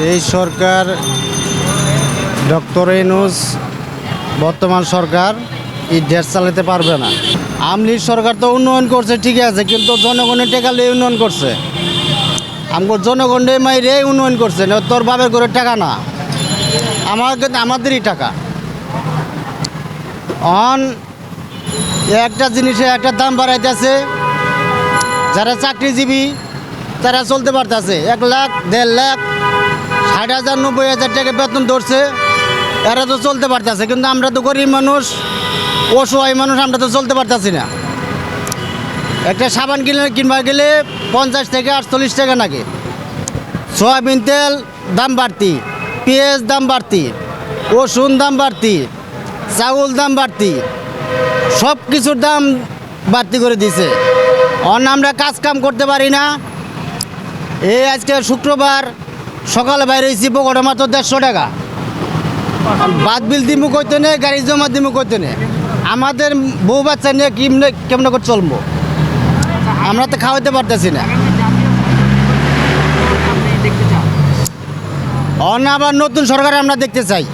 এই সরকার ডক্টর ইউনূস বর্তমান সরকার এই দেশ চালাতে পারবে না। আওয়ামী লীগ সরকার তো উন্নয়ন করছে ঠিক আছে, কিন্তু জনগণের টাকা নিয়ে উন্নয়ন করছে। আমগো জনগণের মাইরে উন্নয়ন করছে না, তোর বাপের করে টাকা না, আমাদেরই টাকা। অন একটা জিনিসে একটা দাম বাড়াইতেছে, যারা চাকরিজীবী তারা চলতে পারতেছে, 1 লাখ 1.5 লাখ 60,000 90,000 টাকা বেতন ধরছে, এরা তো চলতে পারতেছে। কিন্তু আমরা তো গরিব মানুষ, অসহায় মানুষ, আমরা তো চলতে পারতেছি না। একটা সাবান কিনবার গেলে 50 থেকে 48 টাকা নাকি। সয়াবিন তেল দাম বাড়তি, পেঁয়াজ দাম বাড়তি, রসুন দাম বাড়তি, চাউল দাম বাড়তি, সব কিছুর দাম বাড়তি করে দিছে। অন্য আমরা কাজ কাম করতে পারি না। এই আজকে শুক্রবার সকালে বাইরে হয়েছি, বকটা মাত্র 150 টাকা। বাদ বিল দিমু কইতে নেই, গাড়ি জমা দিমু কইতে নেই। আমাদের বউ বাচ্চা নিয়ে কেমন করে চলবো? আমরা তো খাওয়াতে পারতেছি না। অন্য আবার নতুন সরকার আমরা দেখতে চাই।